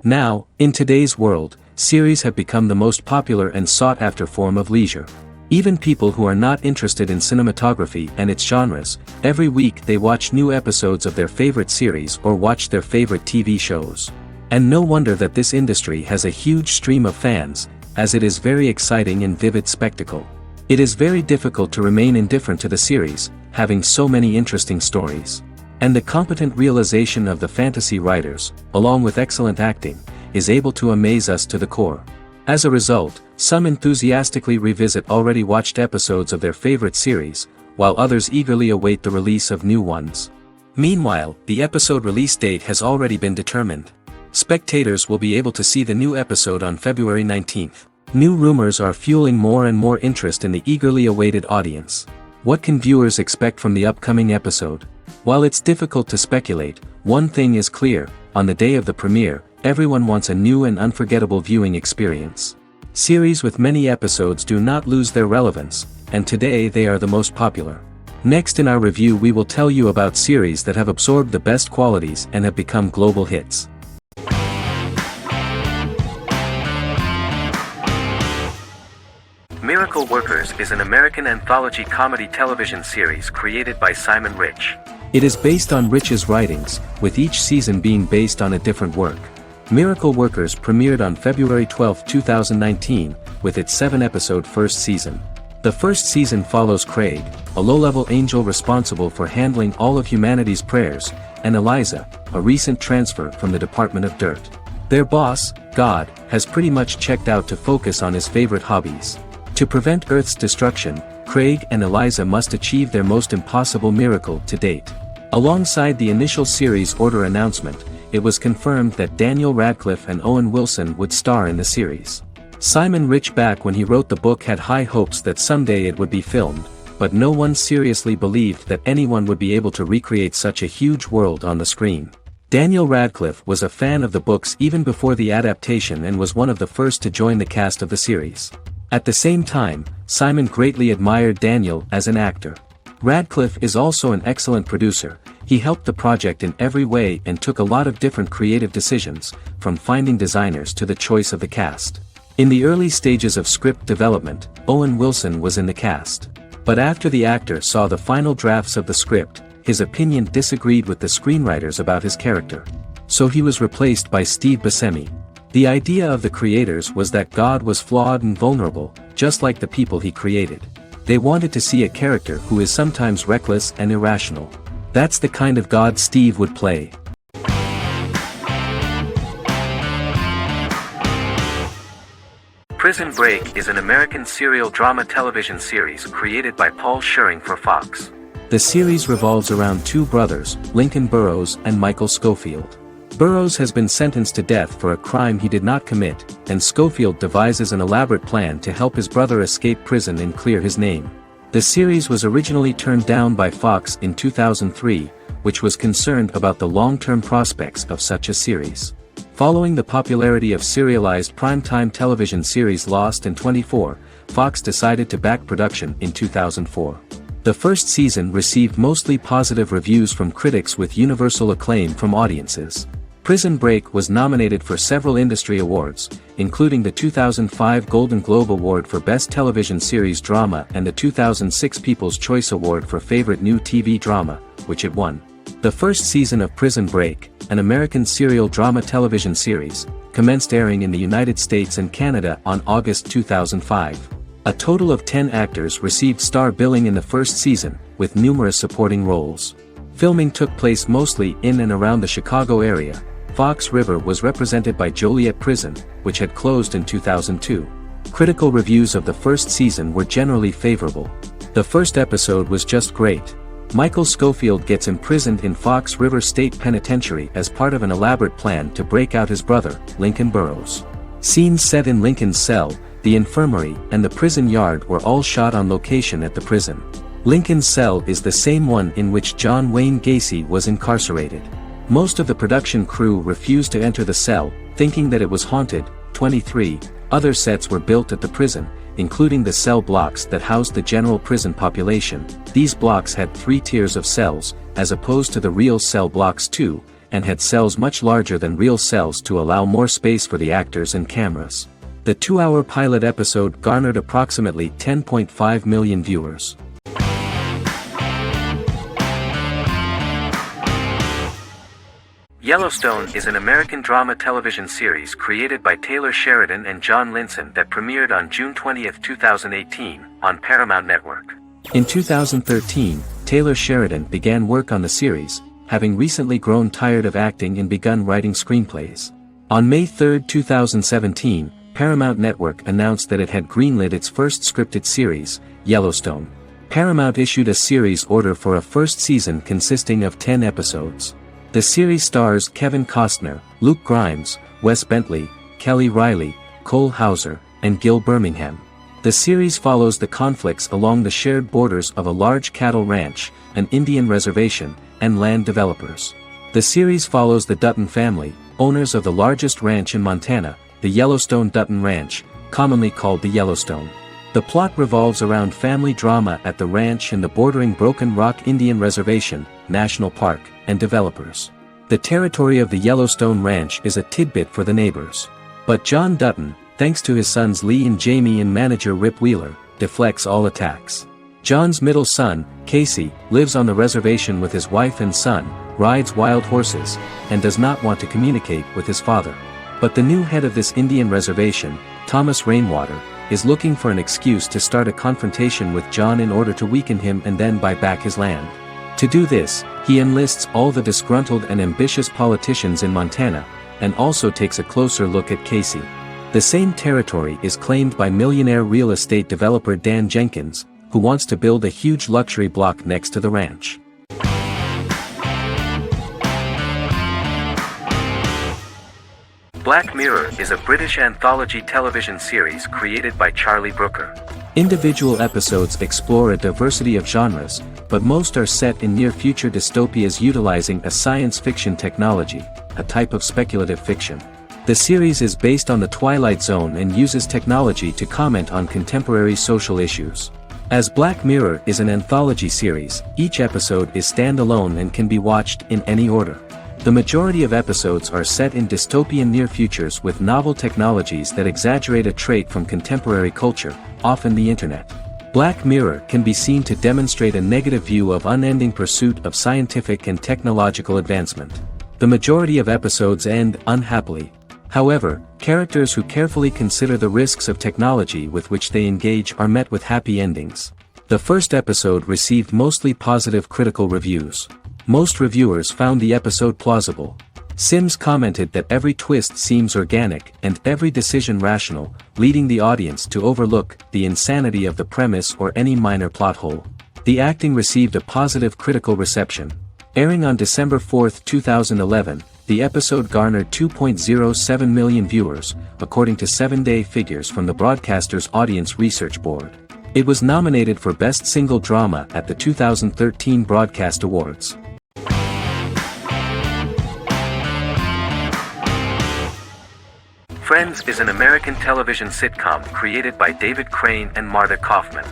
Now, in today's world, series have become the most popular and sought-after form of leisure. Even people who are not interested in cinematography and its genres, every week they watch new episodes of their favorite series or watch their favorite TV shows. And no wonder that this industry has a huge stream of fans, as it is very exciting and vivid spectacle. It is very difficult to remain indifferent to the series, having so many interesting stories. And the competent realization of the fantasy writers, along with excellent acting, is able to amaze us to the core. As a result, some enthusiastically revisit already watched episodes of their favorite series, while others eagerly await the release of new ones. Meanwhile, the episode release date has already been determined. Spectators will be able to see the new episode on February 19th. New rumors are fueling more and more interest in the eagerly awaited audience. What can viewers expect from the upcoming episode? While it's difficult to speculate, one thing is clear: on the day of the premiere, everyone wants a new and unforgettable viewing experience. Series with many episodes do not lose their relevance, and today they are the most popular. Next in our review we will tell you about series that have absorbed the best qualities and have become global hits. Miracle Workers is an American anthology comedy television series created by Simon Rich. It is based on Rich's writings, with each season being based on a different work. Miracle Workers premiered on February 12, 2019, with its 7-episode first season. The first season follows Craig, a low-level angel responsible for handling all of humanity's prayers, and Eliza, a recent transfer from the Department of Dirt. Their boss, God, has pretty much checked out to focus on his favorite hobbies. To prevent Earth's destruction, Craig and Eliza must achieve their most impossible miracle to date. Alongside the initial series order announcement, it was confirmed that Daniel Radcliffe and Owen Wilson would star in the series. Simon Rich, back when he wrote the book, had high hopes that someday it would be filmed, but no one seriously believed that anyone would be able to recreate such a huge world on the screen. Daniel Radcliffe was a fan of the books even before the adaptation and was one of the first to join the cast of the series. At the same time, Simon greatly admired Daniel as an actor. Radcliffe is also an excellent producer. He helped the project in every way and took a lot of different creative decisions, from finding designers to the choice of the cast. In the early stages of script development, Owen Wilson was in the cast. But after the actor saw the final drafts of the script, his opinion disagreed with the screenwriters about his character. So he was replaced by Steve Buscemi. The idea of the creators was that God was flawed and vulnerable, just like the people he created. They wanted to see a character who is sometimes reckless and irrational. That's the kind of God Steve would play. Prison Break is an American serial drama television series created by Paul Schering for Fox. The series revolves around two brothers, Lincoln Burrows and Michael Scofield. Burrows has been sentenced to death for a crime he did not commit, and Scofield devises an elaborate plan to help his brother escape prison and clear his name. The series was originally turned down by Fox in 2003, which was concerned about the long-term prospects of such a series. Following the popularity of serialized primetime television series Lost and 24, Fox decided to back production in 2004. The first season received mostly positive reviews from critics with universal acclaim from audiences. Prison Break was nominated for several industry awards, including the 2005 Golden Globe Award for Best Television Series Drama and the 2006 People's Choice Award for Favorite New TV Drama, which it won. The first season of Prison Break, an American serial drama television series, commenced airing in the United States and Canada on August 2005. A total of 10 actors received star billing in the first season, with numerous supporting roles. Filming took place mostly in and around the Chicago area. Fox River was represented by Joliet Prison, which had closed in 2002. Critical reviews of the first season were generally favorable. The first episode was just great. Michael Scofield gets imprisoned in Fox River State Penitentiary as part of an elaborate plan to break out his brother, Lincoln Burrows. Scenes set in Lincoln's cell, the infirmary, and the prison yard were all shot on location at the prison. Lincoln's cell is the same one in which John Wayne Gacy was incarcerated. Most of the production crew refused to enter the cell, thinking that it was haunted. 23 other sets were built at the prison, including the cell blocks that housed the general prison population. These blocks had 3 tiers of cells, as opposed to the real cell blocks 2, and had cells much larger than real cells to allow more space for the actors and cameras. The 2-hour pilot episode garnered approximately 10.5 million viewers. Yellowstone is an American drama television series created by Taylor Sheridan and John Linson that premiered on June 20, 2018, on Paramount Network. In 2013, Taylor Sheridan began work on the series, having recently grown tired of acting and begun writing screenplays. On May 3, 2017, Paramount Network announced that it had greenlit its first scripted series, Yellowstone. Paramount issued a series order for a first season consisting of 10 episodes. The series stars Kevin Costner, Luke Grimes, Wes Bentley, Kelly Riley, Cole Hauser, and Gil Birmingham. The series follows the conflicts along the shared borders of a large cattle ranch, an Indian reservation, and land developers. The series follows the Dutton family, owners of the largest ranch in Montana, the Yellowstone Dutton Ranch, commonly called the Yellowstone. The plot revolves around family drama at the ranch and the bordering Broken Rock Indian Reservation, National Park, and developers. The territory of the Yellowstone Ranch is a tidbit for the neighbors. But John Dutton, thanks to his sons Lee and Jamie and manager Rip Wheeler, deflects all attacks. John's middle son, Casey, lives on the reservation with his wife and son, rides wild horses, and does not want to communicate with his father. But the new head of this Indian reservation, Thomas Rainwater, is looking for an excuse to start a confrontation with John in order to weaken him and then buy back his land. To do this, he enlists all the disgruntled and ambitious politicians in Montana, and also takes a closer look at Casey. The same territory is claimed by millionaire real estate developer Dan Jenkins, who wants to build a huge luxury block next to the ranch. Black Mirror is a British anthology television series created by Charlie Brooker. Individual episodes explore a diversity of genres, but most are set in near-future dystopias utilizing a science fiction technology, a type of speculative fiction. The series is based on the Twilight Zone and uses technology to comment on contemporary social issues. As Black Mirror is an anthology series, each episode is standalone and can be watched in any order. The majority of episodes are set in dystopian near futures with novel technologies that exaggerate a trait from contemporary culture, often the internet. Black Mirror can be seen to demonstrate a negative view of unending pursuit of scientific and technological advancement. The majority of episodes end unhappily. However, characters who carefully consider the risks of technology with which they engage are met with happy endings. The first episode received mostly positive critical reviews. Most reviewers found the episode plausible. Sims commented that every twist seems organic and every decision rational, leading the audience to overlook the insanity of the premise or any minor plot hole. The acting received a positive critical reception. Airing on December 4, 2011, the episode garnered 2.07 million viewers, according to 7-day figures from the broadcaster's Audience Research Board. It was nominated for Best Single Drama at the 2013 Broadcast Awards. Friends is an American television sitcom created by David Crane and Marta Kaufman.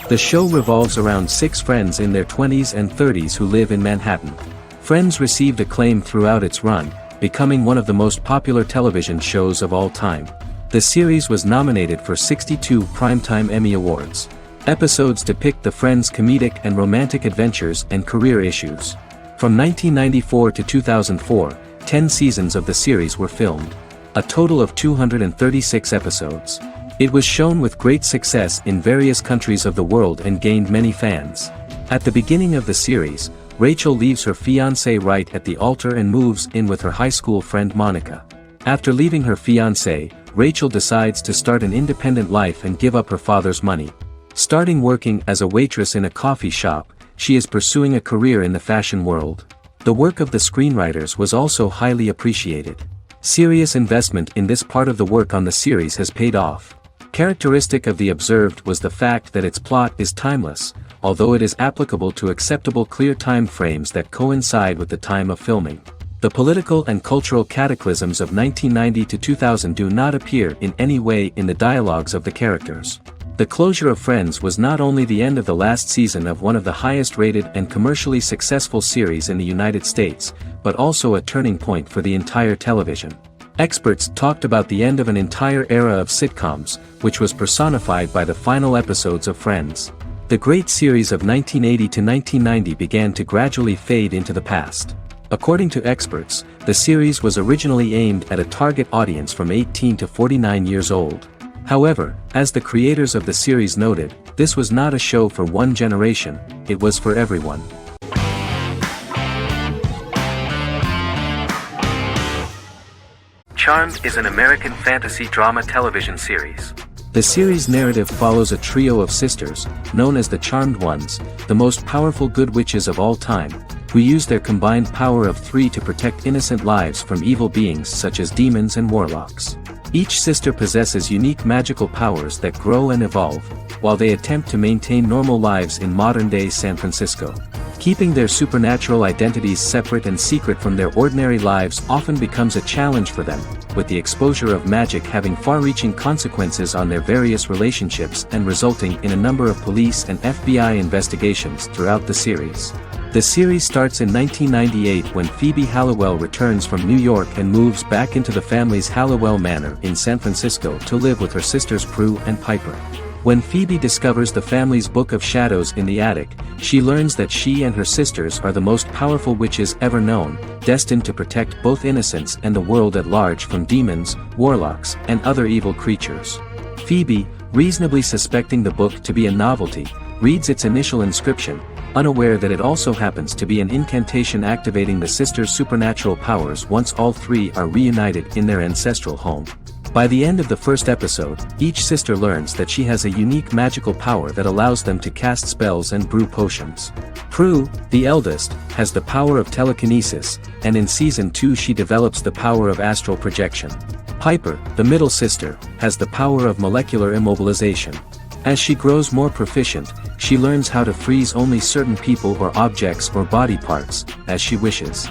The show revolves around 6 friends in their 20s and 30s who live in Manhattan. Friends received acclaim throughout its run, becoming one of the most popular television shows of all time. The series was nominated for 62 Primetime Emmy Awards. Episodes depict the friends' comedic and romantic adventures and career issues. From 1994 to 2004, 10 seasons of the series were filmed. A total of 236 episodes. It was shown with great success in various countries of the world and gained many fans. At the beginning of the series, Rachel leaves her fiancé right at the altar and moves in with her high school friend Monica. After leaving her fiancé, Rachel decides to start an independent life and give up her father's money. Starting working as a waitress in a coffee shop, she is pursuing a career in the fashion world. The work of the screenwriters was also highly appreciated. Serious investment in this part of the work on the series has paid off. Characteristic of The Observed was the fact that its plot is timeless, although it is applicable to acceptable clear time frames that coincide with the time of filming. The political and cultural cataclysms of 1990 to 2000 do not appear in any way in the dialogues of the characters. The closure of Friends was not only the end of the last season of one of the highest-rated and commercially successful series in the United States, but also a turning point for the entire television. Experts talked about the end of an entire era of sitcoms, which was personified by the final episodes of Friends. The great series of 1980 to 1990 began to gradually fade into the past. According to experts, the series was originally aimed at a target audience from 18 to 49 years old. However, as the creators of the series noted, this was not a show for one generation, it was for everyone. Charmed is an American fantasy drama television series. The series' narrative follows a trio of sisters, known as the Charmed Ones, the most powerful good witches of all time, who use their combined power of 3 to protect innocent lives from evil beings such as demons and warlocks. Each sister possesses unique magical powers that grow and evolve, while they attempt to maintain normal lives in modern-day San Francisco. Keeping their supernatural identities separate and secret from their ordinary lives often becomes a challenge for them, with the exposure of magic having far-reaching consequences on their various relationships and resulting in a number of police and FBI investigations throughout the series. The series starts in 1998 when Phoebe Halliwell returns from New York and moves back into the family's Halliwell Manor in San Francisco to live with her sisters Prue and Piper. When Phoebe discovers the family's Book of Shadows in the attic, she learns that she and her sisters are the most powerful witches ever known, destined to protect both innocents and the world at large from demons, warlocks, and other evil creatures. Phoebe, reasonably suspecting the book to be a novelty, reads its initial inscription, unaware that it also happens to be an incantation activating the sisters' supernatural powers once all three are reunited in their ancestral home. By the end of the first episode, each sister learns that she has a unique magical power that allows them to cast spells and brew potions. Prue, the eldest, has the power of telekinesis, and in Season 2 she develops the power of astral projection. Piper, the middle sister, has the power of molecular immobilization. As she grows more proficient, she learns how to freeze only certain people or objects or body parts, as she wishes.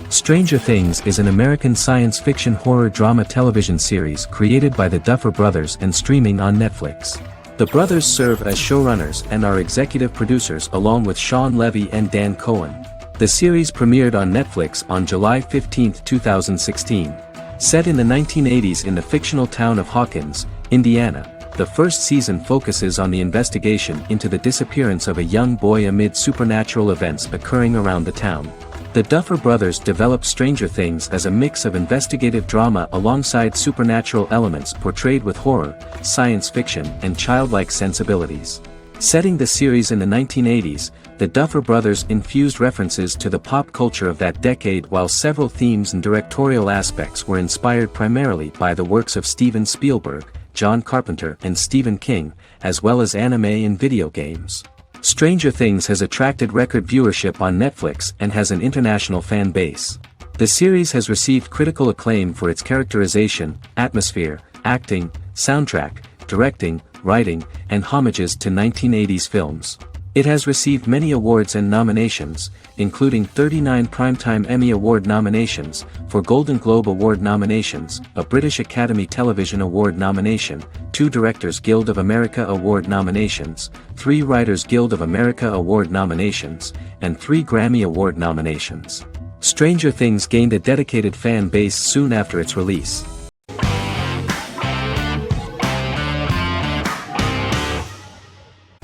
Stranger Things is an American science fiction horror drama television series created by the Duffer Brothers and streaming on Netflix. The brothers serve as showrunners and are executive producers along with Sean Levy and Dan Cohen. The series premiered on Netflix on July 15, 2016. Set in the 1980s in the fictional town of Hawkins, Indiana, the first season focuses on the investigation into the disappearance of a young boy amid supernatural events occurring around the town. The Duffer Brothers developed Stranger Things as a mix of investigative drama alongside supernatural elements portrayed with horror, science fiction, and childlike sensibilities. Setting the series in the 1980s, the Duffer Brothers infused references to the pop culture of that decade while several themes and directorial aspects were inspired primarily by the works of Steven Spielberg, John Carpenter and Stephen King, as well as anime and video games. Stranger Things has attracted record viewership on Netflix and has an international fan base. The series has received critical acclaim for its characterization, atmosphere, acting, soundtrack, directing, writing, and homages to 1980s films. It has received many awards and nominations, including 39 Primetime Emmy Award nominations, 4 Golden Globe Award nominations, a British Academy Television Award nomination, 2 Directors Guild of America Award nominations, 3 Writers Guild of America Award nominations, and 3 Grammy Award nominations. Stranger Things gained a dedicated fan base soon after its release.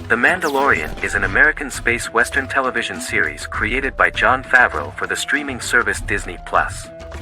The Mandalorian is an American space western television series created by Jon Favreau for the streaming service Disney+.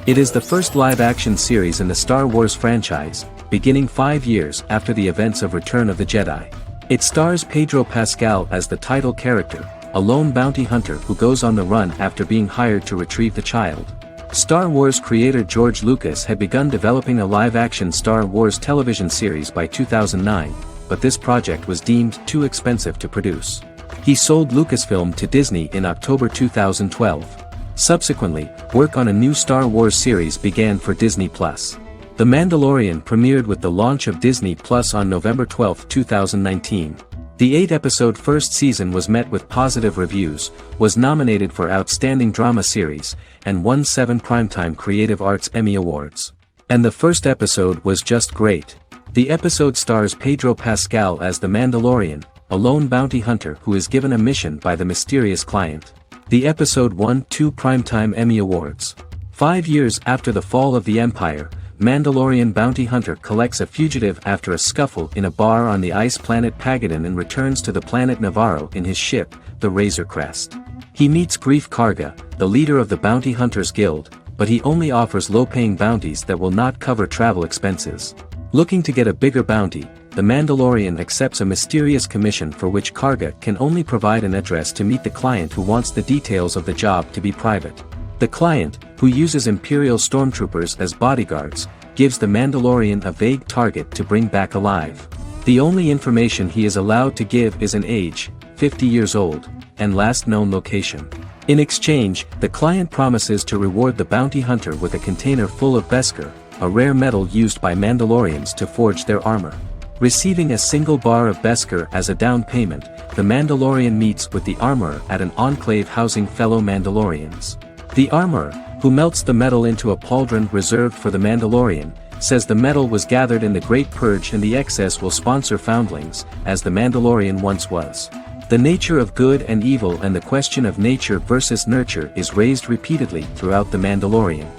It is the first live-action series in the Star Wars franchise, beginning 5 years after the events of Return of the Jedi. It stars Pedro Pascal as the title character, a lone bounty hunter who goes on the run after being hired to retrieve the child. Star Wars creator George Lucas had begun developing a live-action Star Wars television series by 2009. But this project was deemed too expensive to produce. He sold Lucasfilm to Disney in October 2012. Subsequently, work on a new Star Wars series began for Disney+. The Mandalorian premiered with the launch of Disney+ on November 12, 2019. The 8-episode first season was met with positive reviews, was nominated for Outstanding Drama Series, and won 7 Primetime Creative Arts Emmy Awards. And the first episode was just great. The episode stars Pedro Pascal as the Mandalorian, a lone bounty hunter who is given a mission by the mysterious client. The episode won 2 Primetime Emmy Awards. 5 years after the fall of the Empire, Mandalorian bounty hunter collects a fugitive after a scuffle in a bar on the ice planet Pagadan and returns to the planet Navarro in his ship, the Razor Crest. He meets Grief Karga, the leader of the Bounty Hunters Guild, but he only offers low-paying bounties that will not cover travel expenses. Looking to get a bigger bounty, the Mandalorian accepts a mysterious commission for which Karga can only provide an address to meet the client who wants the details of the job to be private. The client, who uses Imperial stormtroopers as bodyguards, gives the Mandalorian a vague target to bring back alive. The only information he is allowed to give is an age, 50 years old, and last known location. In exchange, the client promises to reward the bounty hunter with a container full of Beskar, a rare metal used by Mandalorians to forge their armor. Receiving a single bar of Beskar as a down payment, the Mandalorian meets with the armorer at an enclave housing fellow Mandalorians. The armorer, who melts the metal into a pauldron reserved for the Mandalorian, says the metal was gathered in the Great Purge and the excess will sponsor foundlings, as the Mandalorian once was. The nature of good and evil and the question of nature versus nurture is raised repeatedly throughout The Mandalorian.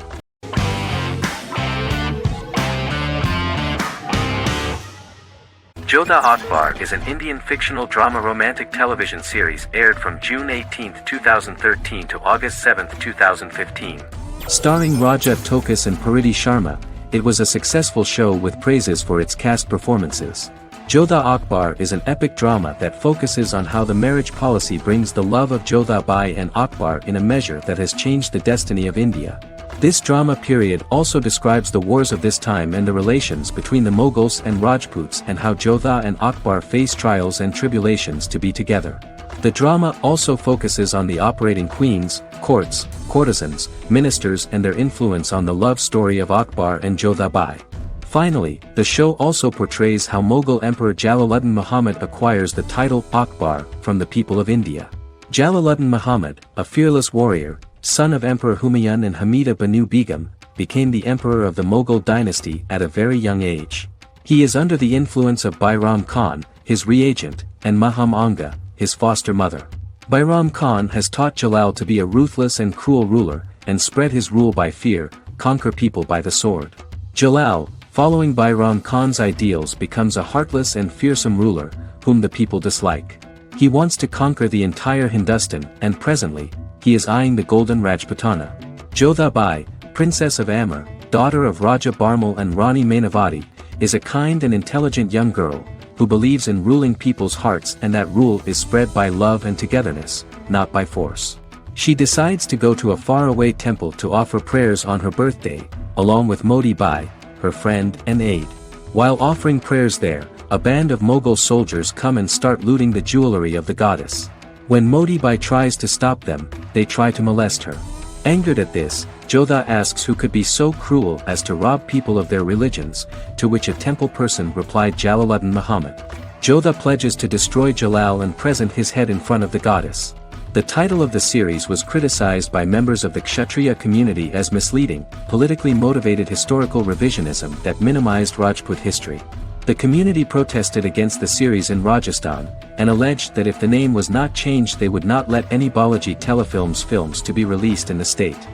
Jodha Akbar is an Indian fictional drama romantic television series aired from June 18, 2013 to August 7, 2015. Starring Raja Tokas and Pariti Sharma, it was a successful show with praises for its cast performances. Jodha Akbar is an epic drama that focuses on how the marriage policy brings the love of Jodha Bai and Akbar in a measure that has changed the destiny of India. This drama period also describes the wars of this time and the relations between the Mughals and Rajputs and how Jodha and Akbar face trials and tribulations to be together. The drama also focuses on the operating queens, courts, courtesans, ministers and their influence on the love story of Akbar and Jodha Bai. Finally, the show also portrays how Mughal Emperor Jalaluddin Muhammad acquires the title Akbar from the people of India. Jalaluddin Muhammad, a fearless warrior, son of Emperor Humayun and Hamida Banu Begum, became the emperor of the Mughal dynasty at a very young age. He is under the influence of Bairam Khan, his reagent, and Maham Anga, his foster mother. Bairam Khan has taught Jalal to be a ruthless and cruel ruler, and spread his rule by fear, conquer people by the sword. Jalal, following Bairam Khan's ideals, becomes a heartless and fearsome ruler, whom the people dislike. He wants to conquer the entire Hindustan, and presently, he is eyeing the Golden Rajputana. Jodha Bai, Princess of Amber, daughter of Raja Barmal and Rani Mainavati, is a kind and intelligent young girl, who believes in ruling people's hearts and that rule is spread by love and togetherness, not by force. She decides to go to a faraway temple to offer prayers on her birthday, along with Modi Bai, her friend and aide. While offering prayers there, a band of Mughal soldiers come and start looting the jewelry of the goddess. When Modi Bai tries to stop them, they try to molest her. Angered at this, Jodha asks who could be so cruel as to rob people of their religions, to which a temple person replied Jalaluddin Muhammad. Jodha pledges to destroy Jalal and present his head in front of the goddess. The title of the series was criticized by members of the Kshatriya community as misleading, politically motivated historical revisionism that minimized Rajput history. The community protested against the series in Rajasthan, and alleged that if the name was not changed they would not let any Balaji Telefilms films to be released in the state.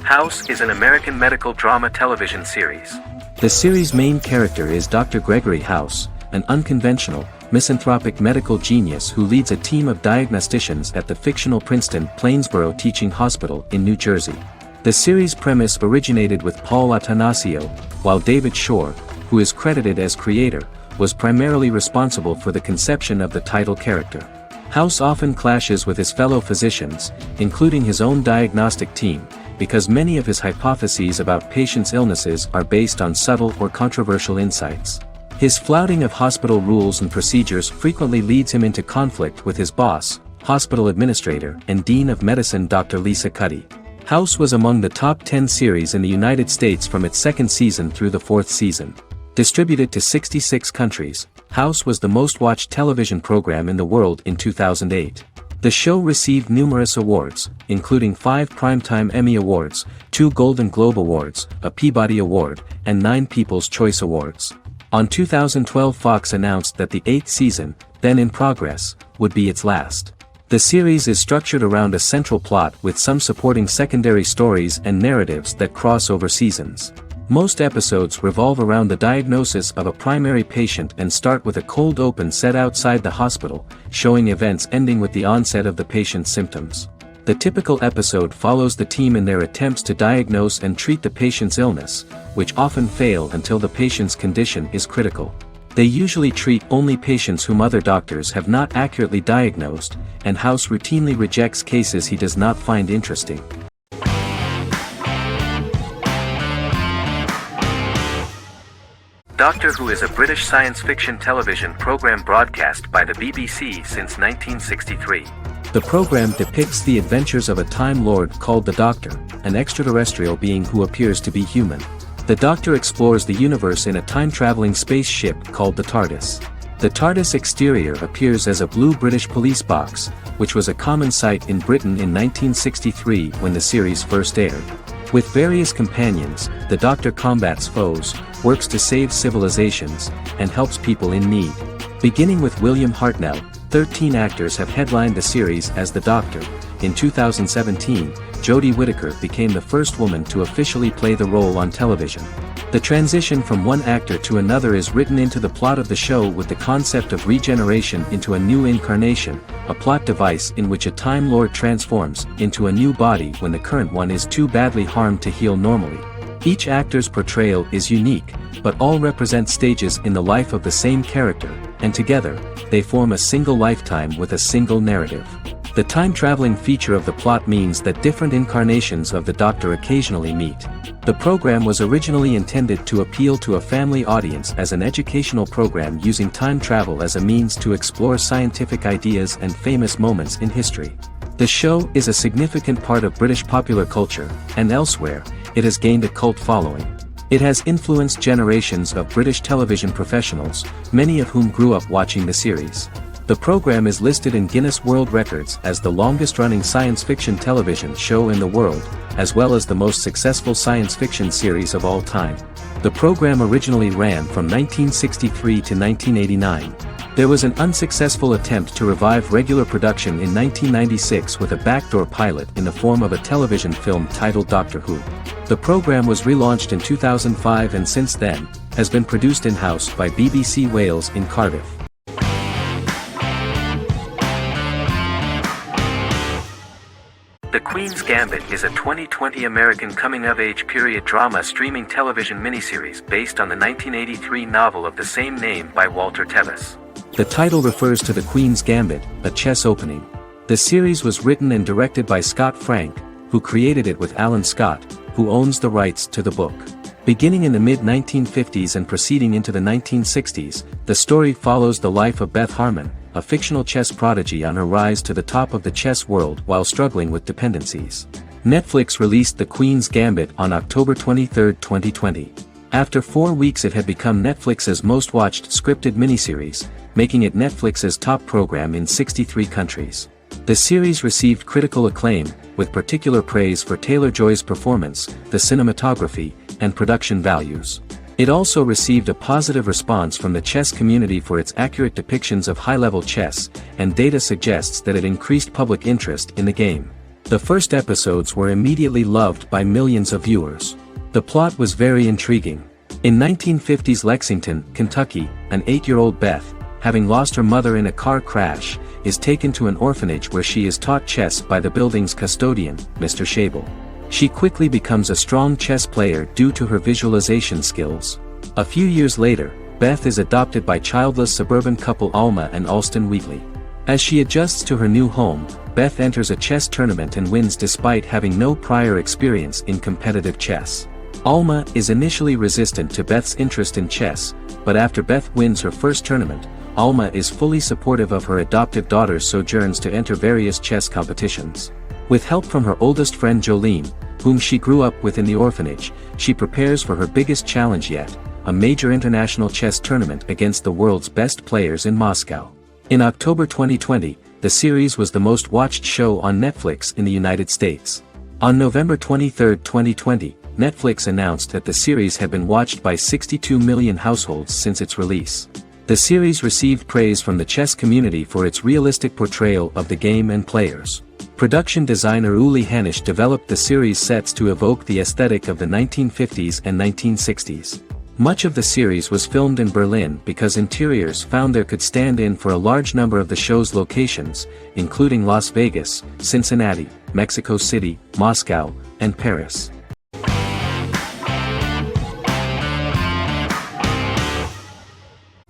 House is an American medical drama television series. The series' main character is Dr. Gregory House, an unconventional, misanthropic medical genius who leads a team of diagnosticians at the fictional Princeton Plainsboro Teaching Hospital in New Jersey. The series' premise originated with Paul Attanasio, while David Shore, who is credited as creator, was primarily responsible for the conception of the title character. House often clashes with his fellow physicians, including his own diagnostic team, because many of his hypotheses about patients' illnesses are based on subtle or controversial insights. His flouting of hospital rules and procedures frequently leads him into conflict with his boss, hospital administrator and dean of medicine Dr. Lisa Cuddy. House was among the top 10 series in the United States from its second season through the fourth season. Distributed to 66 countries, House was the most watched television program in the world in 2008. The show received numerous awards, including 5 Primetime Emmy Awards, 2 Golden Globe Awards, a Peabody Award, and 9 People's Choice Awards. On 2012, Fox announced that the 8th season, then in progress, would be its last. The series is structured around a central plot with some supporting secondary stories and narratives that cross over seasons. Most episodes revolve around the diagnosis of a primary patient and start with a cold open set outside the hospital, showing events ending with the onset of the patient's symptoms. The typical episode follows the team in their attempts to diagnose and treat the patient's illness, which often fail until the patient's condition is critical. They usually treat only patients whom other doctors have not accurately diagnosed, and House routinely rejects cases he does not find interesting. Doctor Who is a British science fiction television program broadcast by the BBC since 1963. The program depicts the adventures of a Time Lord called the Doctor, an extraterrestrial being who appears to be human. The Doctor explores the universe in a time-traveling spaceship called the TARDIS. The TARDIS exterior appears as a blue British police box, which was a common sight in Britain in 1963 when the series first aired. With various companions, the Doctor combats foes, works to save civilizations, and helps people in need. Beginning with William Hartnell, 13 actors have headlined the series as the Doctor. In 2017, Jodie Whittaker became the first woman to officially play the role on television. The transition from one actor to another is written into the plot of the show with the concept of regeneration into a new incarnation, a plot device in which a Time Lord transforms into a new body when the current one is too badly harmed to heal normally. Each actor's portrayal is unique, but all represent stages in the life of the same character, and together, they form a single lifetime with a single narrative. The time-traveling feature of the plot means that different incarnations of the Doctor occasionally meet. The program was originally intended to appeal to a family audience as an educational program using time travel as a means to explore scientific ideas and famous moments in history. The show is a significant part of British popular culture, and elsewhere, it has gained a cult following. It has influenced generations of British television professionals, many of whom grew up watching the series. The program is listed in Guinness World Records as the longest-running science fiction television show in the world, as well as the most successful science fiction series of all time. The program originally ran from 1963 to 1989. There was an unsuccessful attempt to revive regular production in 1996 with a backdoor pilot in the form of a television film titled Doctor Who. The program was relaunched in 2005 and since then, has been produced in-house by BBC Wales in Cardiff. The Queen's Gambit is a 2020 American coming-of-age period drama streaming television miniseries based on the 1983 novel of the same name by Walter Tevis. The title refers to the Queen's Gambit, a chess opening. The series was written and directed by Scott Frank, who created it with Alan Scott, who owns the rights to the book. Beginning in the mid-1950s and proceeding into the 1960s, the story follows the life of Beth Harmon, a fictional chess prodigy on her rise to the top of the chess world while struggling with dependencies. Netflix released The Queen's Gambit on October 23, 2020. After 4 weeks it had become Netflix's most watched scripted miniseries, making it Netflix's top program in 63 countries. The series received critical acclaim, with particular praise for Taylor-Joy's performance, the cinematography, and production values. It also received a positive response from the chess community for its accurate depictions of high-level chess, and data suggests that it increased public interest in the game. The first episodes were immediately loved by millions of viewers. The plot was very intriguing. In 1950s Lexington, Kentucky, an 8-year-old Beth, having lost her mother in a car crash, is taken to an orphanage where she is taught chess by the building's custodian, Mr. Shable. She quickly becomes a strong chess player due to her visualization skills. A few years later, Beth is adopted by childless suburban couple Alma and Alston Wheatley. As she adjusts to her new home, Beth enters a chess tournament and wins despite having no prior experience in competitive chess. Alma is initially resistant to Beth's interest in chess, but after Beth wins her first tournament, Alma is fully supportive of her adoptive daughter's sojourns to enter various chess competitions. With help from her oldest friend Jolene, whom she grew up with in the orphanage, she prepares for her biggest challenge yet, a major international chess tournament against the world's best players in Moscow. In October 2020, the series was the most watched show on Netflix in the United States. On November 23, 2020, Netflix announced that the series had been watched by 62 million households since its release. The series received praise from the chess community for its realistic portrayal of the game and players. Production designer Uli Hanisch developed the series sets to evoke the aesthetic of the 1950s and 1960s. Much of the series was filmed in Berlin because interiors found there could stand in for a large number of the show's locations, including Las Vegas, Cincinnati, Mexico City, Moscow, and Paris.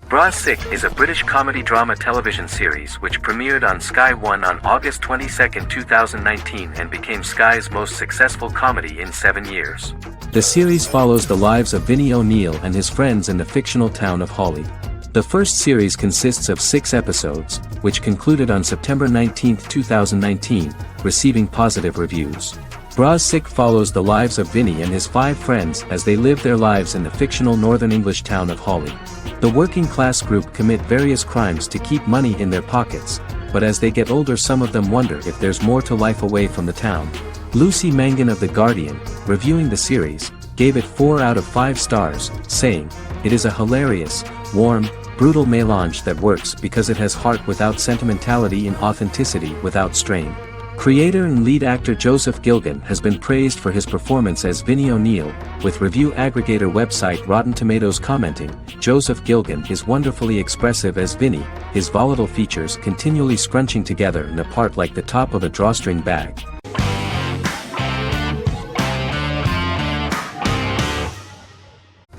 Bras Sick is a British comedy drama television series which premiered on Sky One on August 22, 2019 and became Sky's most successful comedy in 7 years. The series follows the lives of Vinnie O'Neill and his friends in the fictional town of Hawley. The first series consists of 6 episodes, which concluded on September 19, 2019, receiving positive reviews. Bras Sick follows the lives of Vinnie and his 5 friends as they live their lives in the fictional Northern English town of Hawley. The working class group commit various crimes to keep money in their pockets, but as they get older some of them wonder if there's more to life away from the town. Lucy Mangan of The Guardian, reviewing the series, gave it 4 out of 5 stars, saying, "It is a hilarious, warm, brutal melange that works because it has heart without sentimentality and authenticity without strain." Creator and lead actor Joseph Gilgun has been praised for his performance as Vinnie O'Neill, with review aggregator website Rotten Tomatoes commenting, "Joseph Gilgun is wonderfully expressive as Vinnie, his volatile features continually scrunching together and apart like the top of a drawstring bag."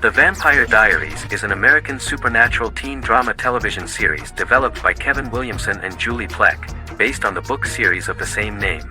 The Vampire Diaries is an American supernatural teen drama television series developed by Kevin Williamson and Julie Plec, based on the book series of the same name.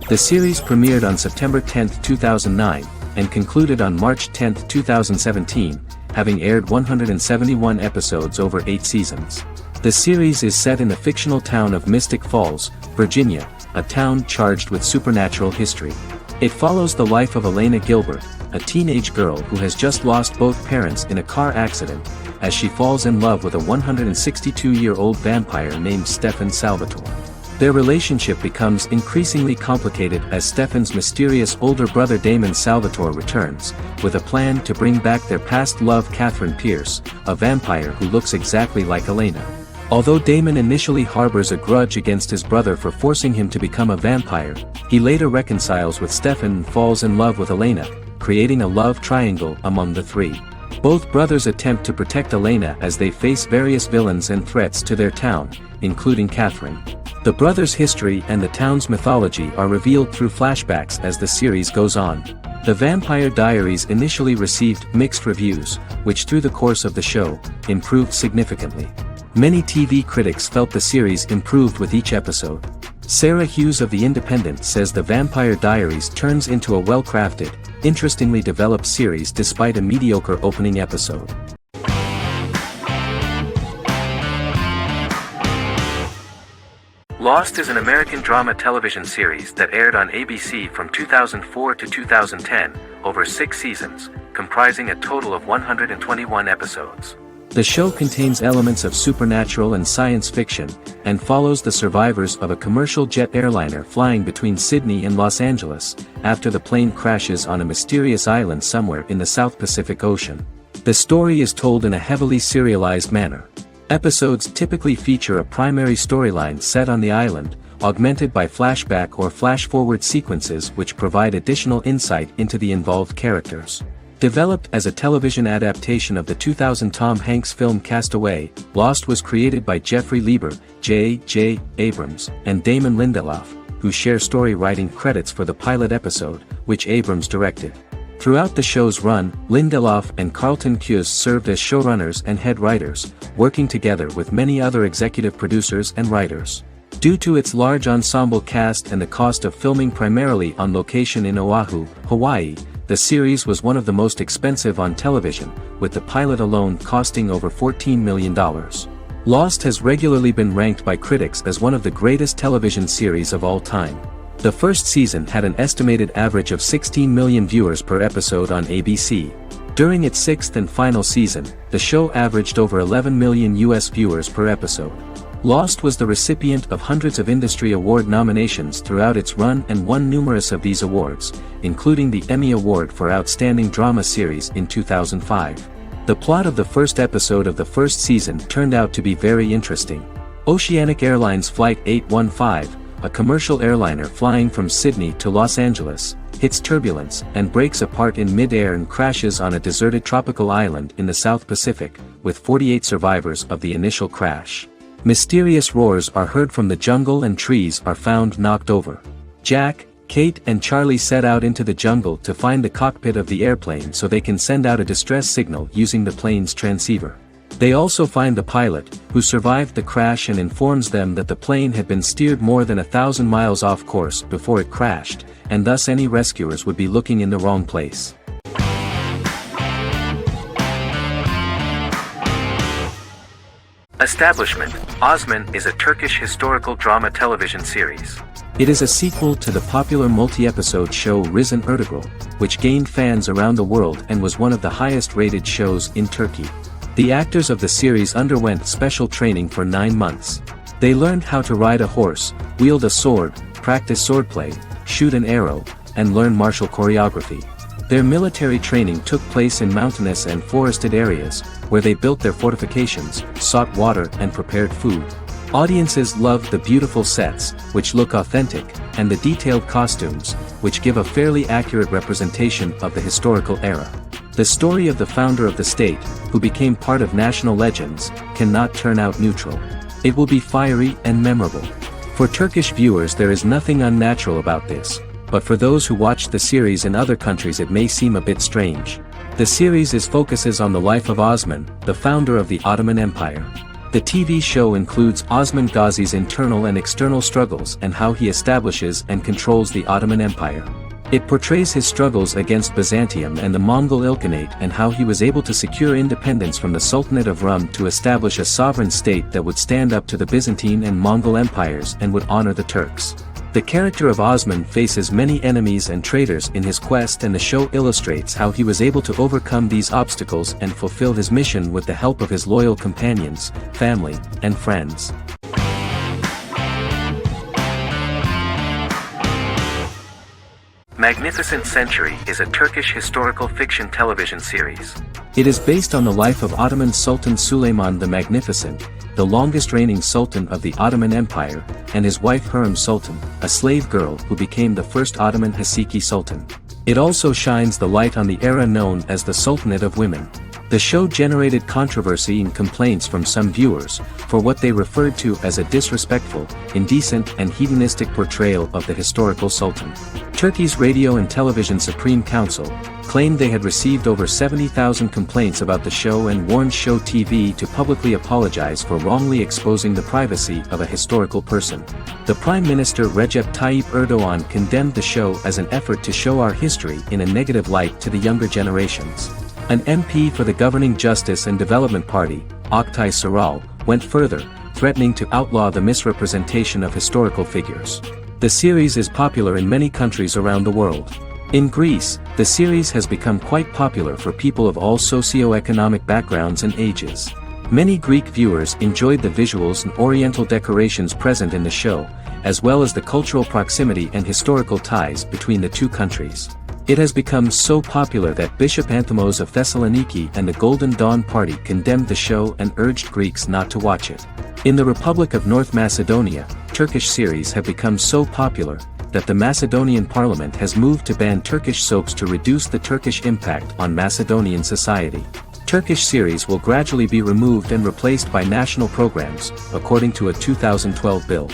The series premiered on September 10, 2009, and concluded on March 10, 2017, having aired 171 episodes over 8 seasons. The series is set in the fictional town of Mystic Falls, Virginia, a town charged with supernatural history. It follows the life of Elena Gilbert, a teenage girl who has just lost both parents in a car accident, as she falls in love with a 162-year-old vampire named Stefan Salvatore. Their relationship becomes increasingly complicated as Stefan's mysterious older brother Damon Salvatore returns, with a plan to bring back their past love Catherine Pierce, a vampire who looks exactly like Elena. Although Damon initially harbors a grudge against his brother for forcing him to become a vampire, he later reconciles with Stefan and falls in love with Elena, creating a love triangle among the three. Both brothers attempt to protect Elena as they face various villains and threats to their town, including Catherine. The brothers' history and the town's mythology are revealed through flashbacks as the series goes on. The Vampire Diaries initially received mixed reviews, which through the course of the show, improved significantly. Many TV critics felt the series improved with each episode. Sarah Hughes of The Independent says The Vampire Diaries turns into a well-crafted, interestingly developed series despite a mediocre opening episode. Lost is an American drama television series that aired on ABC from 2004 to 2010, over 6 seasons, comprising a total of 121 episodes. The show contains elements of supernatural and science fiction, and follows the survivors of a commercial jet airliner flying between Sydney and Los Angeles, after the plane crashes on a mysterious island somewhere in the South Pacific Ocean. The story is told in a heavily serialized manner. Episodes typically feature a primary storyline set on the island, augmented by flashback or flash-forward sequences which provide additional insight into the involved characters. Developed as a television adaptation of the 2000 Tom Hanks film Castaway, Lost was created by Jeffrey Lieber, J.J. Abrams, and Damon Lindelof, who share story writing credits for the pilot episode, which Abrams directed. Throughout the show's run, Lindelof and Carlton Cuse served as showrunners and head writers, working together with many other executive producers and writers. Due to its large ensemble cast and the cost of filming primarily on location in Oahu, Hawaii, the series was one of the most expensive on television, with the pilot alone costing over $14 million. Lost has regularly been ranked by critics as one of the greatest television series of all time. The first season had an estimated average of 16 million viewers per episode on ABC. During its sixth and final season, the show averaged over 11 million US viewers per episode. Lost was the recipient of hundreds of industry award nominations throughout its run and won numerous of these awards, including the Emmy Award for Outstanding Drama Series in 2005. The plot of the first episode of the first season turned out to be very interesting. Oceanic Airlines Flight 815, a commercial airliner flying from Sydney to Los Angeles, hits turbulence and breaks apart in mid-air and crashes on a deserted tropical island in the South Pacific, with 48 survivors of the initial crash. Mysterious roars are heard from the jungle and trees are found knocked over. Jack, Kate and Charlie set out into the jungle to find the cockpit of the airplane so they can send out a distress signal using the plane's transceiver. They also find the pilot, who survived the crash and informs them that the plane had been steered more than 1,000 miles off course before it crashed, and thus any rescuers would be looking in the wrong place. Establishment. Osman is a Turkish historical drama television series. It is a sequel to the popular multi-episode show Risen Ertugrul, which gained fans around the world and was one of the highest-rated shows in Turkey. The actors of the series underwent special training for 9 months. They learned how to ride a horse, wield a sword, practice swordplay, shoot an arrow, and learn martial choreography. Their military training took place in mountainous and forested areas, where they built their fortifications, sought water and prepared food. Audiences loved the beautiful sets, which look authentic, and the detailed costumes, which give a fairly accurate representation of the historical era. The story of the founder of the state, who became part of national legends, cannot turn out neutral. It will be fiery and memorable. For Turkish viewers there is nothing unnatural about this, but for those who watch the series in other countries it may seem a bit strange. The series focuses on the life of Osman, the founder of the Ottoman Empire. The TV show includes Osman Ghazi's internal and external struggles and how he establishes and controls the Ottoman Empire. It portrays his struggles against Byzantium and the Mongol Ilkhanate and how he was able to secure independence from the Sultanate of Rum to establish a sovereign state that would stand up to the Byzantine and Mongol empires and would honor the Turks. The character of Osman faces many enemies and traitors in his quest, and the show illustrates how he was able to overcome these obstacles and fulfill his mission with the help of his loyal companions, family, and friends. Magnificent Century is a Turkish historical fiction television series. It is based on the life of Ottoman Sultan Süleyman the Magnificent, the longest-reigning sultan of the Ottoman Empire, and his wife Hürrem Sultan, a slave girl who became the first Ottoman Haseki Sultan. It also shines the light on the era known as the Sultanate of Women. The show generated controversy and complaints from some viewers, for what they referred to as a disrespectful, indecent and hedonistic portrayal of the historical sultan. Turkey's Radio and Television Supreme Council claimed they had received over 70,000 complaints about the show and warned Show TV to publicly apologize for wrongly exposing the privacy of a historical person. The Prime Minister Recep Tayyip Erdogan condemned the show as an effort to show our history in a negative light to the younger generations. An MP for the governing Justice and Development Party, Oktay Saral, went further, threatening to outlaw the misrepresentation of historical figures. The series is popular in many countries around the world. In Greece, the series has become quite popular for people of all socio-economic backgrounds and ages. Many Greek viewers enjoyed the visuals and oriental decorations present in the show, as well as the cultural proximity and historical ties between the two countries. It has become so popular that Bishop Anthemos of Thessaloniki and the Golden Dawn Party condemned the show and urged Greeks not to watch it. In the Republic of North Macedonia, Turkish series have become so popular that the Macedonian parliament has moved to ban Turkish soaps to reduce the Turkish impact on Macedonian society. Turkish series will gradually be removed and replaced by national programs, according to a 2012 bill.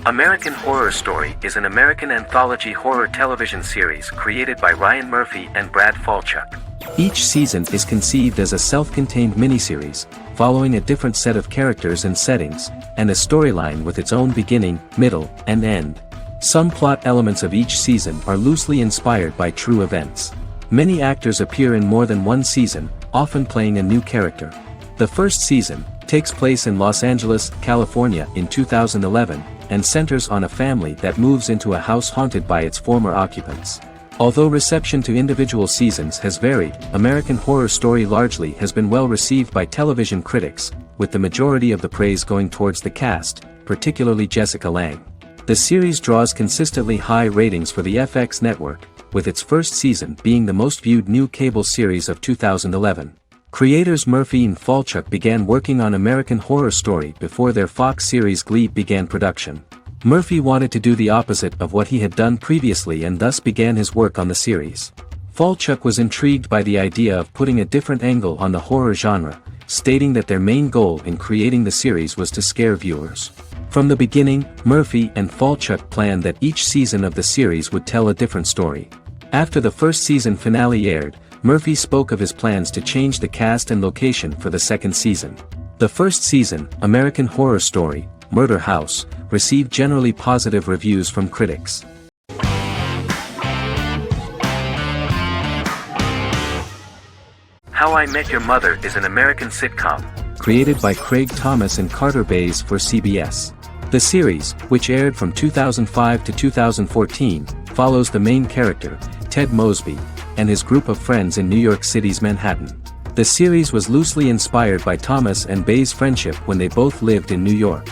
American Horror Story is an American anthology horror television series created by Ryan Murphy and Brad Falchuk. Each season is conceived as a self-contained miniseries, following a different set of characters and settings, and a storyline with its own beginning, middle, and end. Some plot elements of each season are loosely inspired by true events. Many actors appear in more than one season, often playing a new character. The first season, takes place in Los Angeles, California in 2011, and centers on a family that moves into a house haunted by its former occupants. Although reception to individual seasons has varied, American Horror Story largely has been well received by television critics, with the majority of the praise going towards the cast, particularly Jessica Lange. The series draws consistently high ratings for the FX network, with its first season being the most viewed new cable series of 2011. Creators Murphy and Falchuk began working on American Horror Story before their Fox series Glee began production. Murphy wanted to do the opposite of what he had done previously and thus began his work on the series. Falchuk was intrigued by the idea of putting a different angle on the horror genre, stating that their main goal in creating the series was to scare viewers. From the beginning, Murphy and Falchuk planned that each season of the series would tell a different story. After the first season finale aired, Murphy spoke of his plans to change the cast and location for the second season. The first season, American Horror Story, Murder House, received generally positive reviews from critics. How I Met Your Mother is an American sitcom, created by Craig Thomas and Carter Bays for CBS. The series, which aired from 2005 to 2014, follows the main character, Ted Mosby, and his group of friends in New York City's Manhattan. The series was loosely inspired by Thomas and Bays' friendship when they both lived in New York.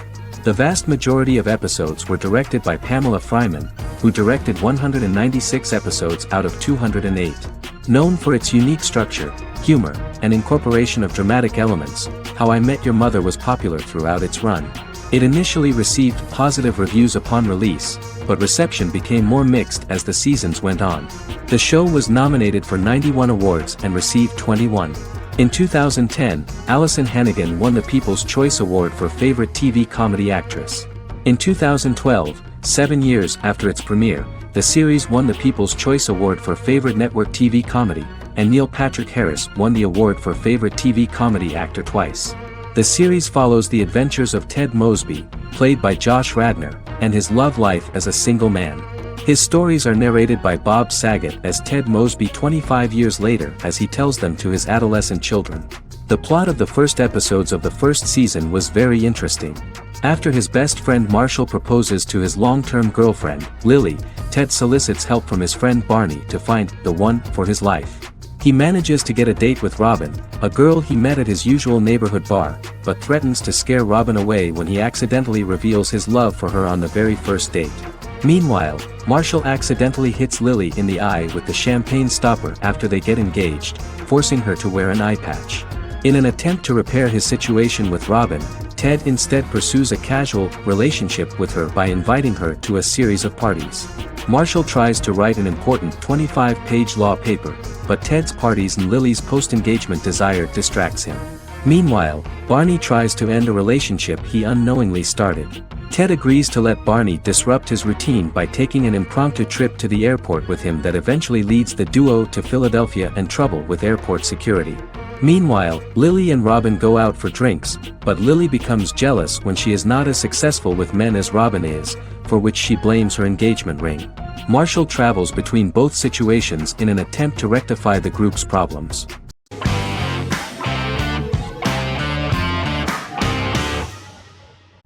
The vast majority of episodes were directed by Pamela Fryman, who directed 196 episodes out of 208. Known for its unique structure, humor, and incorporation of dramatic elements, How I Met Your Mother was popular throughout its run. It initially received positive reviews upon release, but reception became more mixed as the seasons went on. The show was nominated for 91 awards and received 21. In 2010, Allison Hannigan won the People's Choice Award for Favorite TV Comedy Actress. In 2012, 7 years after its premiere, the series won the People's Choice Award for Favorite Network TV Comedy, and Neil Patrick Harris won the award for Favorite TV Comedy Actor twice. The series follows the adventures of Ted Mosby, played by Josh Radnor, and his love life as a single man. His stories are narrated by Bob Saget as Ted Mosby 25 years later as he tells them to his adolescent children. The plot of the first episodes of the first season was very interesting. After his best friend Marshall proposes to his long-term girlfriend, Lily, Ted solicits help from his friend Barney to find the one for his life. He manages to get a date with Robin, a girl he met at his usual neighborhood bar, but threatens to scare Robin away when he accidentally reveals his love for her on the very first date. Meanwhile, Marshall accidentally hits Lily in the eye with the champagne stopper after they get engaged, forcing her to wear an eye patch. In an attempt to repair his situation with Robin, Ted instead pursues a casual relationship with her by inviting her to a series of parties. Marshall tries to write an important 25-page law paper, but Ted's parties and Lily's post-engagement desire distracts him. Meanwhile, Barney tries to end a relationship he unknowingly started. Ted agrees to let Barney disrupt his routine by taking an impromptu trip to the airport with him that eventually leads the duo to Philadelphia and trouble with airport security. Meanwhile, Lily and Robin go out for drinks, but Lily becomes jealous when she is not as successful with men as Robin is, for which she blames her engagement ring. Marshall travels between both situations in an attempt to rectify the group's problems.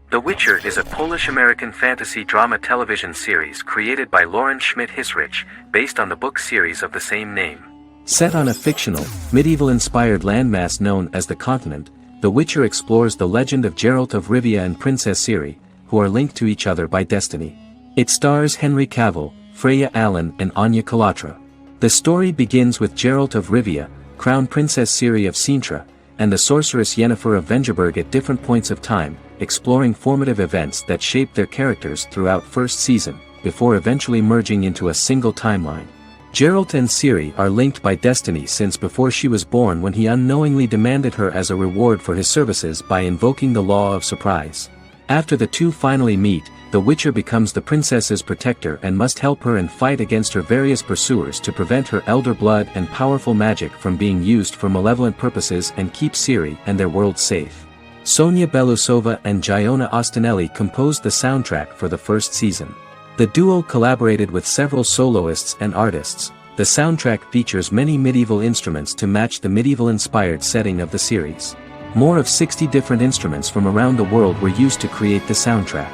The Witcher is a Polish-American fantasy drama television series created by Lauren Schmidt-Hissrich, based on the book series of the same name. Set on a fictional, medieval-inspired landmass known as the Continent, The Witcher explores the legend of Geralt of Rivia and Princess Ciri, who are linked to each other by destiny. It stars Henry Cavill, Freya Allan and Anya Chalotra. The story begins with Geralt of Rivia, Crown Princess Ciri of Sintra, and the sorceress Yennefer of Vengerberg at different points of time, exploring formative events that shape their characters throughout first season, before eventually merging into a single timeline. Geralt and Ciri are linked by destiny since before she was born when he unknowingly demanded her as a reward for his services by invoking the law of surprise. After the two finally meet, the Witcher becomes the princess's protector and must help her and fight against her various pursuers to prevent her elder blood and powerful magic from being used for malevolent purposes and keep Ciri and their world safe. Sonia Belousova and Giona Ostinelli composed the soundtrack for the first season. The duo collaborated with several soloists and artists. The soundtrack features many medieval instruments to match the medieval-inspired setting of the series. More of 60 different instruments from around the world were used to create the soundtrack.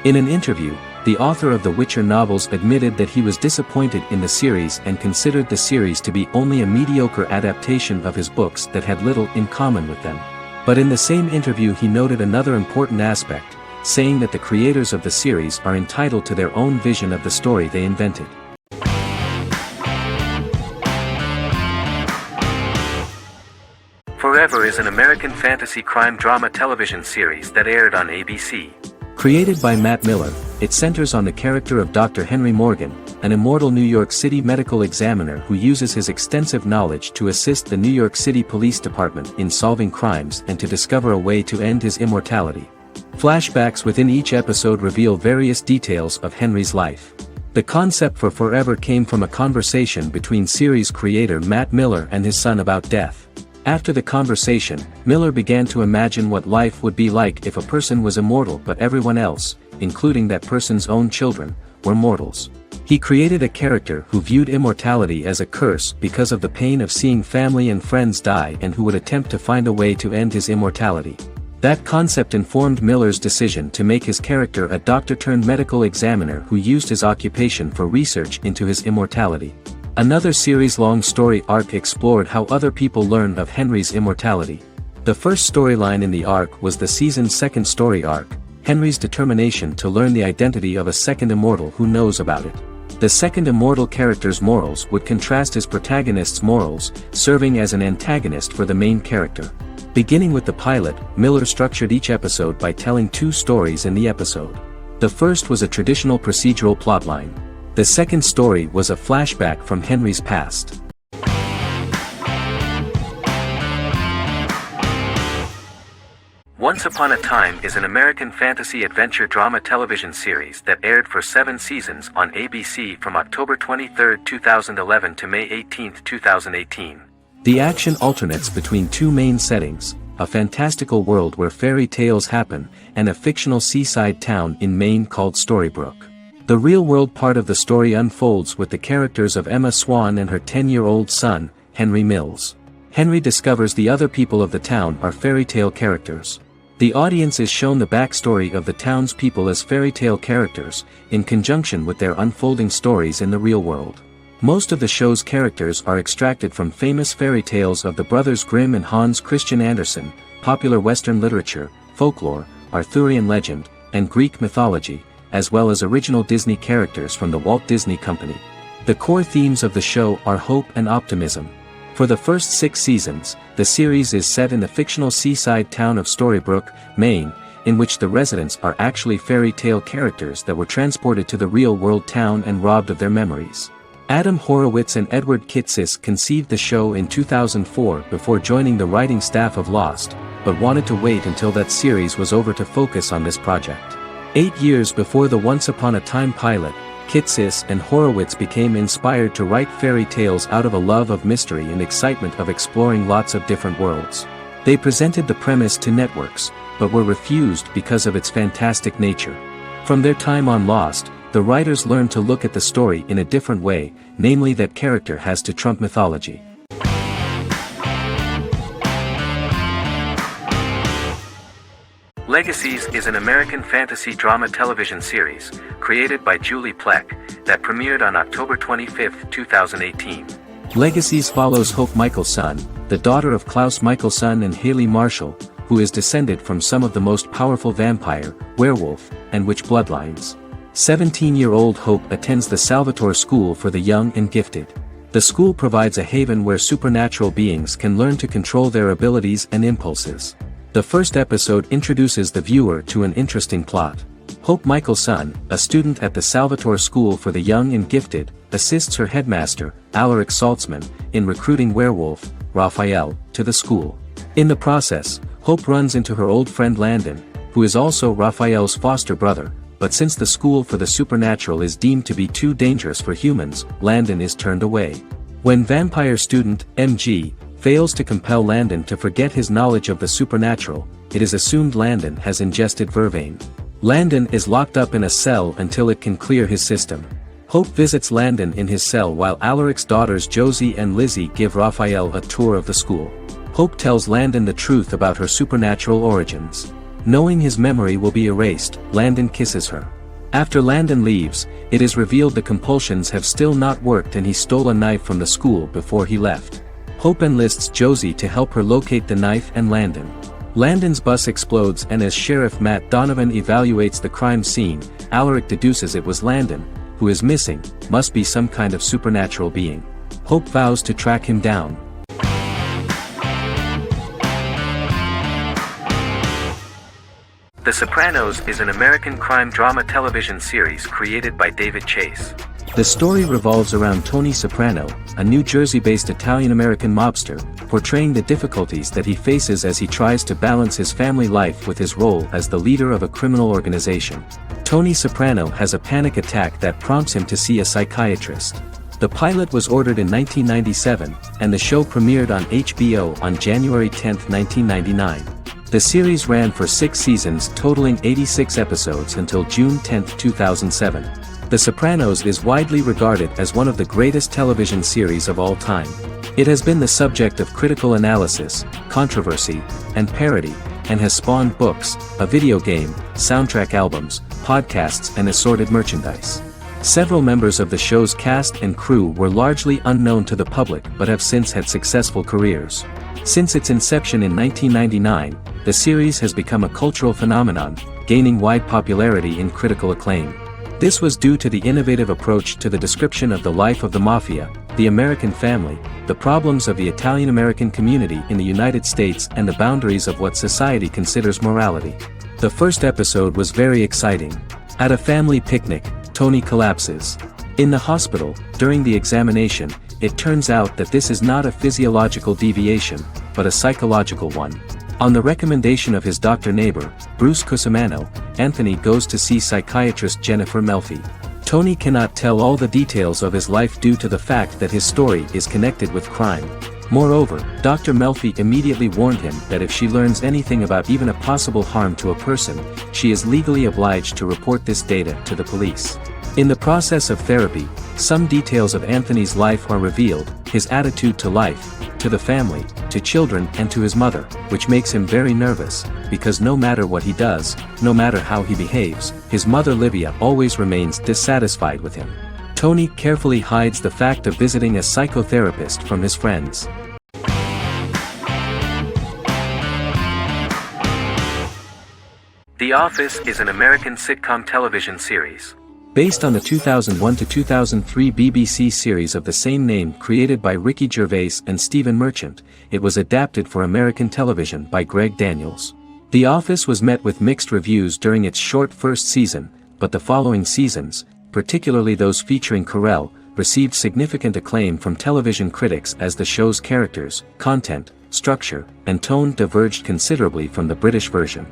In an interview, the author of the Witcher novels admitted that he was disappointed in the series and considered the series to be only a mediocre adaptation of his books that had little in common with them. But in the same interview he noted another important aspect, saying that the creators of the series are entitled to their own vision of the story they invented. Forever is an American fantasy crime drama television series that aired on ABC. Created by Matt Miller, it centers on the character of Dr. Henry Morgan, an immortal New York City medical examiner who uses his extensive knowledge to assist the New York City Police Department in solving crimes and to discover a way to end his immortality. Flashbacks within each episode reveal various details of Henry's life. The concept for Forever came from a conversation between series creator Matt Miller and his son about death. After the conversation, Miller began to imagine what life would be like if a person was immortal but everyone else, including that person's own children, were mortals. He created a character who viewed immortality as a curse because of the pain of seeing family and friends die and who would attempt to find a way to end his immortality. That concept informed Miller's decision to make his character a doctor-turned-medical examiner who used his occupation for research into his immortality. Another series-long story arc explored how other people learned of Henry's immortality. The first storyline in the arc was the season's second story arc, Henry's determination to learn the identity of a second immortal who knows about it. The second immortal character's morals would contrast his protagonist's morals, serving as an antagonist for the main character. Beginning with the pilot, Miller structured each episode by telling two stories in the episode. The first was a traditional procedural plotline. The second story was a flashback from Henry's past. Once Upon a Time is an American fantasy adventure drama television series that aired for 7 seasons on ABC from October 23, 2011 to May 18, 2018. The action alternates between two main settings, a fantastical world where fairy tales happen, and a fictional seaside town in Maine called Storybrooke. The real-world part of the story unfolds with the characters of Emma Swan and her 10-year-old son, Henry Mills. Henry discovers the other people of the town are fairy tale characters. The audience is shown the backstory of the town's people as fairy tale characters, in conjunction with their unfolding stories in the real world. Most of the show's characters are extracted from famous fairy tales of the Brothers Grimm and Hans Christian Andersen, popular Western literature, folklore, Arthurian legend, and Greek mythology, as well as original Disney characters from the Walt Disney Company. The core themes of the show are hope and optimism. For the first 6 seasons, the series is set in the fictional seaside town of Storybrooke, Maine, in which the residents are actually fairy tale characters that were transported to the real-world town and robbed of their memories. Adam Horowitz and Edward Kitsis conceived the show in 2004 before joining the writing staff of Lost, but wanted to wait until that series was over to focus on this project. 8 years before the Once Upon a Time pilot, Kitsis and Horowitz became inspired to write fairy tales out of a love of mystery and excitement of exploring lots of different worlds. They presented the premise to networks, but were refused because of its fantastic nature. From their time on Lost, the writers learned to look at the story in a different way, namely that character has to trump mythology. Legacies is an American fantasy drama television series, created by Julie Plec, that premiered on October 25, 2018. Legacies follows Hope Michelson, the daughter of Klaus Michelson and Haley Marshall, who is descended from some of the most powerful vampire, werewolf, and witch bloodlines. 17-year-old Hope attends the Salvatore School for the Young and Gifted. The school provides a haven where supernatural beings can learn to control their abilities and impulses. The first episode introduces the viewer to an interesting plot. Hope Michelson, a student at the Salvatore School for the Young and Gifted, assists her headmaster, Alaric Saltzman, in recruiting werewolf, Raphael, to the school. In the process, Hope runs into her old friend Landon, who is also Raphael's foster brother, but since the school for the supernatural is deemed to be too dangerous for humans, Landon is turned away. When vampire student, MG, fails to compel Landon to forget his knowledge of the supernatural, it is assumed Landon has ingested vervain. Landon is locked up in a cell until it can clear his system. Hope visits Landon in his cell while Alaric's daughters Josie and Lizzie give Raphael a tour of the school. Hope tells Landon the truth about her supernatural origins. Knowing his memory will be erased, Landon kisses her. After Landon leaves, it is revealed the compulsions have still not worked and he stole a knife from the school before he left. Hope enlists Josie to help her locate the knife and Landon. Landon's bus explodes and as Sheriff Matt Donovan evaluates the crime scene, Alaric deduces it was Landon, who is missing, must be some kind of supernatural being. Hope vows to track him down. The Sopranos is an American crime drama television series created by David Chase. The story revolves around Tony Soprano, a New Jersey-based Italian-American mobster, portraying the difficulties that he faces as he tries to balance his family life with his role as the leader of a criminal organization. Tony Soprano has a panic attack that prompts him to see a psychiatrist. The pilot was ordered in 1997, and the show premiered on HBO on January 10, 1999. The series ran for 6 seasons totaling 86 episodes until June 10, 2007. The Sopranos is widely regarded as one of the greatest television series of all time. It has been the subject of critical analysis, controversy, and parody, and has spawned books, a video game, soundtrack albums, podcasts and assorted merchandise. Several members of the show's cast and crew were largely unknown to the public but have since had successful careers. Since its inception in 1999, the series has become a cultural phenomenon, gaining wide popularity and critical acclaim. This was due to the innovative approach to the description of the life of the mafia, the American family, the problems of the Italian-American community in the United States and the boundaries of what society considers morality. The first episode was very exciting. At a family picnic, Tony collapses. In the hospital, during the examination, it turns out that this is not a physiological deviation, but a psychological one. On the recommendation of his doctor neighbor, Bruce Cusimano, Anthony goes to see psychiatrist Jennifer Melfi. Tony cannot tell all the details of his life due to the fact that his story is connected with crime. Moreover, Dr. Melfi immediately warned him that if she learns anything about even a possible harm to a person, she is legally obliged to report this data to the police. In the process of therapy, some details of Anthony's life are revealed, his attitude to life, to the family, to children and to his mother, which makes him very nervous, because no matter what he does, no matter how he behaves, his mother Livia always remains dissatisfied with him. Tony carefully hides the fact of visiting a psychotherapist from his friends. The Office is an American sitcom television series. Based on the 2001 to 2003 BBC series of the same name created by Ricky Gervais and Stephen Merchant, it was adapted for American television by Greg Daniels. The Office was met with mixed reviews during its short first season, but the following seasons, particularly those featuring Carell, received significant acclaim from television critics as the show's characters, content, structure, and tone diverged considerably from the British version.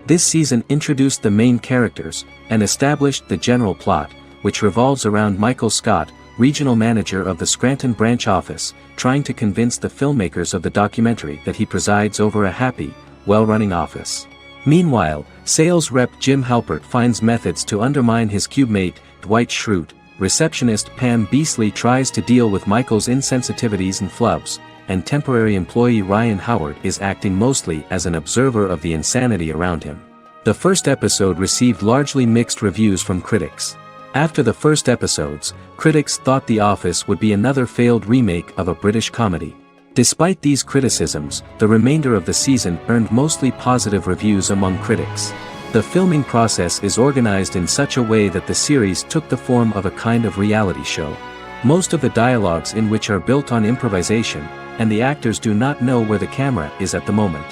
This season introduced the main characters, and established the general plot, which revolves around Michael Scott, regional manager of the Scranton branch office, trying to convince the filmmakers of the documentary that he presides over a happy, well-running office. Meanwhile, sales rep Jim Halpert finds methods to undermine his cube-mate, Dwight Schrute. Receptionist Pam Beasley tries to deal with Michael's insensitivities and flubs, and temporary employee Ryan Howard is acting mostly as an observer of the insanity around him. The first episode received largely mixed reviews from critics. After the first episodes, critics thought The Office would be another failed remake of a British comedy. Despite these criticisms, the remainder of the season earned mostly positive reviews among critics. The filming process is organized in such a way that the series took the form of a kind of reality show. Most of the dialogues in which are built on improvisation, and the actors do not know where the camera is at the moment.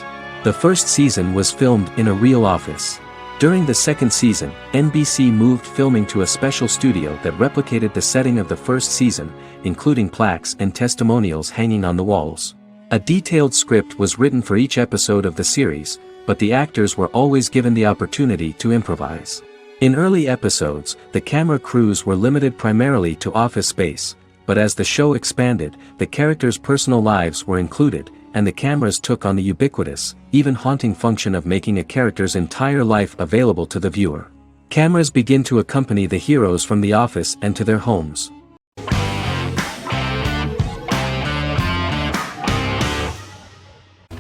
The first season was filmed in a real office. During the second season, NBC moved filming to a special studio that replicated the setting of the first season, including plaques and testimonials hanging on the walls. A detailed script was written for each episode of the series, but the actors were always given the opportunity to improvise. In early episodes, the camera crews were limited primarily to office space, but as the show expanded, the characters' personal lives were included, and the cameras took on the ubiquitous, even haunting function of making a character's entire life available to the viewer. Cameras begin to accompany the heroes from the office and to their homes.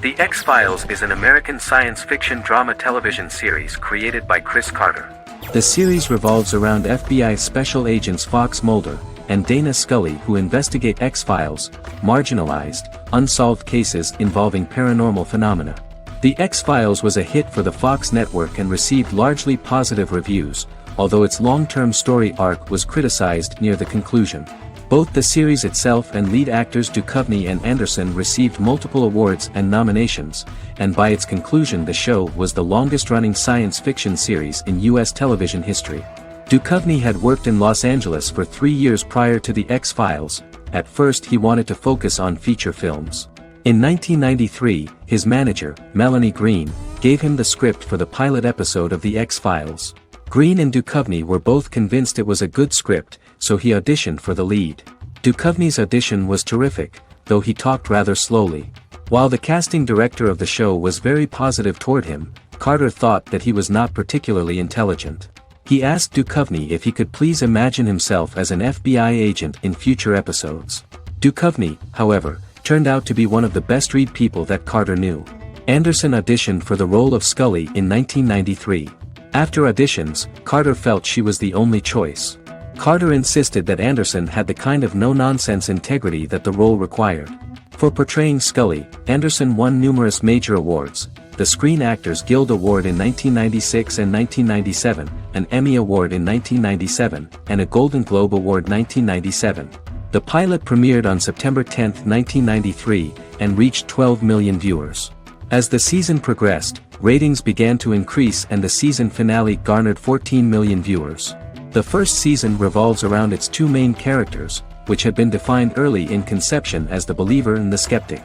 The X-Files is an American science fiction drama television series created by Chris Carter. The series revolves around FBI special agents Fox Mulder and Dana Scully, who investigate X-Files, marginalized, unsolved cases involving paranormal phenomena. The X-Files was a hit for the Fox network and received largely positive reviews, although its long-term story arc was criticized near the conclusion. Both the series itself and lead actors Duchovny and Anderson received multiple awards and nominations, and by its conclusion the show was the longest-running science fiction series in U.S. television history. Duchovny had worked in Los Angeles for 3 years prior to The X-Files. At first he wanted to focus on feature films. In 1993, his manager, Melanie Green, gave him the script for the pilot episode of The X-Files. Green and Duchovny were both convinced it was a good script, so he auditioned for the lead. Duchovny's audition was terrific, though he talked rather slowly. While the casting director of the show was very positive toward him, Carter thought that he was not particularly intelligent. He asked Duchovny if he could please imagine himself as an FBI agent in future episodes. Duchovny, however, turned out to be one of the best-read people that Carter knew. Anderson auditioned for the role of Scully in 1993. After auditions, Carter felt she was the only choice. Carter insisted that Anderson had the kind of no-nonsense integrity that the role required. For portraying Scully, Anderson won numerous major awards: the Screen Actors Guild Award in 1996 and 1997, an Emmy Award in 1997, and a Golden Globe Award 1997. The pilot premiered on September 10, 1993, and reached 12 million viewers. As the season progressed, ratings began to increase and the season finale garnered 14 million viewers. The first season revolves around its two main characters, which had been defined early in conception as the believer and the skeptic.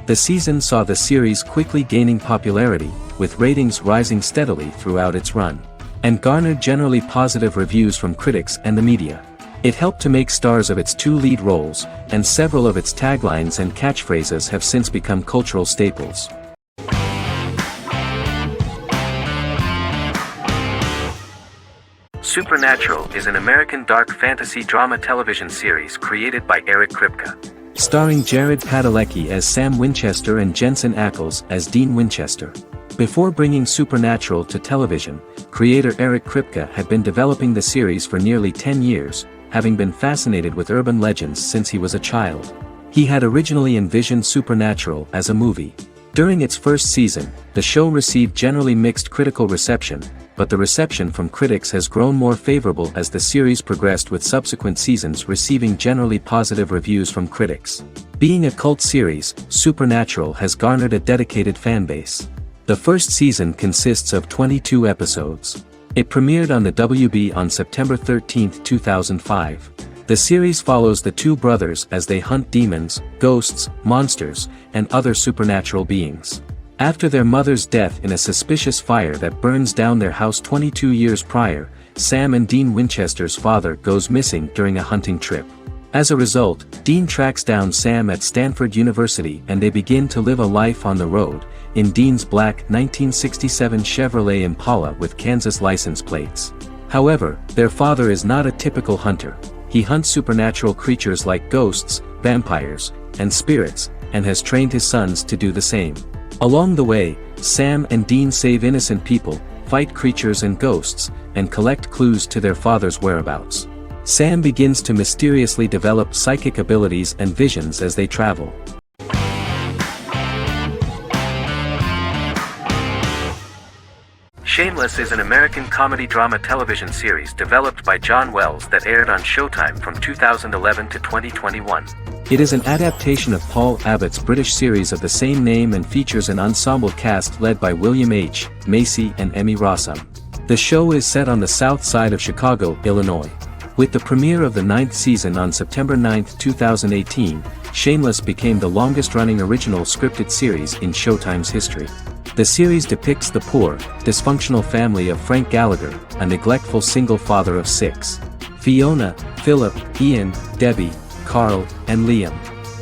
The season saw the series quickly gaining popularity, with ratings rising steadily throughout its run, and garnered generally positive reviews from critics and the media. It helped to make stars of its two lead roles, and several of its taglines and catchphrases have since become cultural staples. Supernatural is an American dark fantasy drama television series created by Eric Kripke. Starring Jared Padalecki as Sam Winchester and Jensen Ackles as Dean Winchester. Before bringing Supernatural to television, creator Eric Kripke had been developing the series for nearly 10 years, having been fascinated with urban legends since he was a child. He had originally envisioned Supernatural as a movie. During its first season, the show received generally mixed critical reception, but the reception from critics has grown more favorable as the series progressed, with subsequent seasons receiving generally positive reviews from critics. Being a cult series, Supernatural has garnered a dedicated fanbase. The first season consists of 22 episodes. It premiered on the WB on September 13, 2005. The series follows the two brothers as they hunt demons, ghosts, monsters, and other supernatural beings. After their mother's death in a suspicious fire that burns down their house 22 years prior, Sam and Dean Winchester's father goes missing during a hunting trip. As a result, Dean tracks down Sam at Stanford University and they begin to live a life on the road, in Dean's black 1967 Chevrolet Impala with Kansas license plates. However, their father is not a typical hunter. He hunts supernatural creatures like ghosts, vampires, and spirits, and has trained his sons to do the same. Along the way, Sam and Dean save innocent people, fight creatures and ghosts, and collect clues to their father's whereabouts. Sam begins to mysteriously develop psychic abilities and visions as they travel. Shameless is an American comedy drama television series developed by John Wells that aired on Showtime from 2011 to 2021. It is an adaptation of Paul Abbott's British series of the same name and features an ensemble cast led by William H. Macy and Emmy Rossum. The show is set on the south side of Chicago, Illinois. With the premiere of the 9th season on September 9, 2018, Shameless became the longest-running original scripted series in Showtime's history. The series depicts the poor, dysfunctional family of Frank Gallagher, a neglectful single father of 6. Fiona, Philip, Ian, Debbie, Carl, and Liam.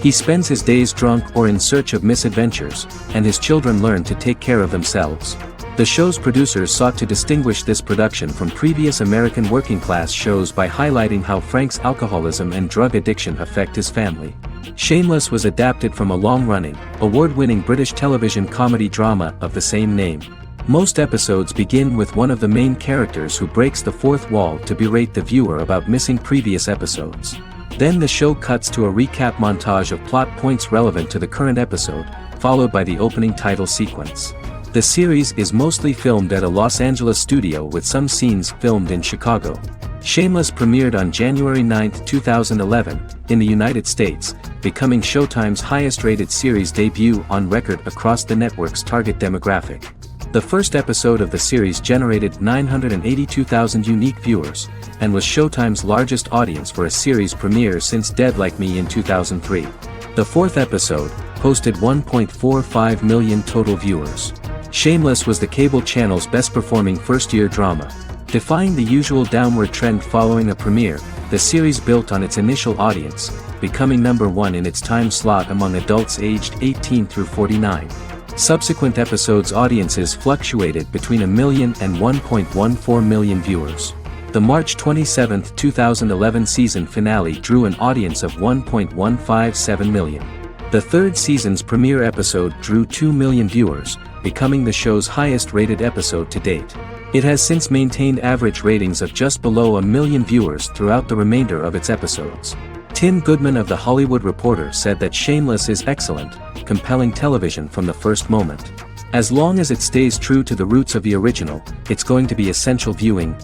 He spends his days drunk or in search of misadventures, and his children learn to take care of themselves. The show's producers sought to distinguish this production from previous American working-class shows by highlighting how Frank's alcoholism and drug addiction affect his family. Shameless was adapted from a long-running, award-winning British television comedy drama of the same name. Most episodes begin with one of the main characters who breaks the fourth wall to berate the viewer about missing previous episodes. Then the show cuts to a recap montage of plot points relevant to the current episode, followed by the opening title sequence. The series is mostly filmed at a Los Angeles studio with some scenes filmed in Chicago. Shameless premiered on January 9, 2011, in the United States, becoming Showtime's highest-rated series debut on record across the network's target demographic. The first episode of the series generated 982,000 unique viewers, and was Showtime's largest audience for a series premiere since Dead Like Me in 2003. The fourth episode posted 1.45 million total viewers. Shameless was the cable channel's best-performing first-year drama. Defying the usual downward trend following a premiere, the series built on its initial audience, becoming number one in its time slot among adults aged 18 through 49. Subsequent episodes' audiences fluctuated between 1 million and 1.14 million viewers. The March 27, 2011 season finale drew an audience of 1.157 million. The third season's premiere episode drew 2 million viewers, becoming the show's highest-rated episode to date. It has since maintained average ratings of just below 1 million viewers throughout the remainder of its episodes. Tim Goodman of The Hollywood Reporter said that Shameless is excellent, compelling television from the first moment. As long as it stays true to the roots of the original, it's going to be essential viewing.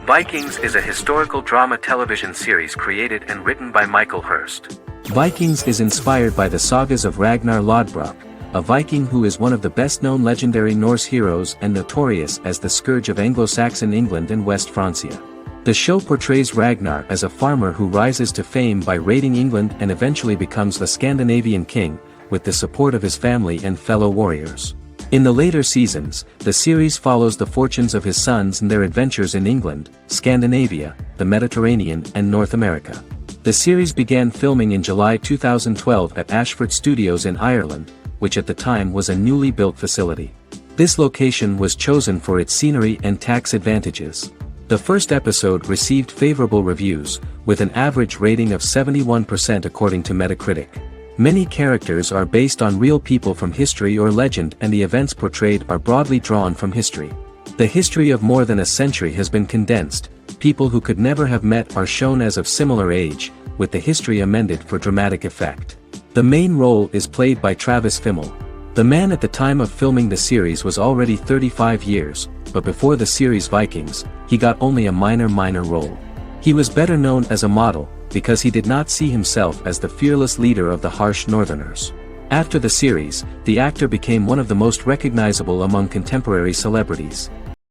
Vikings is a historical drama television series created and written by Michael Hurst. Vikings is inspired by the sagas of Ragnar Lodbrok, a Viking who is one of the best-known legendary Norse heroes and notorious as the scourge of Anglo-Saxon England and West Francia. The show portrays Ragnar as a farmer who rises to fame by raiding England and eventually becomes the Scandinavian king, with the support of his family and fellow warriors. In the later seasons, the series follows the fortunes of his sons and their adventures in England, Scandinavia, the Mediterranean and North America. The series began filming in July 2012 at Ashford Studios in Ireland, which at the time was a newly built facility. This location was chosen for its scenery and tax advantages. The first episode received favorable reviews, with an average rating of 71% according to Metacritic. Many characters are based on real people from history or legend, and the events portrayed are broadly drawn from history. The history of more than a century has been condensed. People who could never have met are shown as of similar age, with the history amended for dramatic effect. The main role is played by Travis Fimmel. The man at the time of filming the series was already 35 years, but before the series Vikings, he got only a minor role. He was better known as a model, because he did not see himself as the fearless leader of the harsh Northerners. After the series, the actor became one of the most recognizable among contemporary celebrities.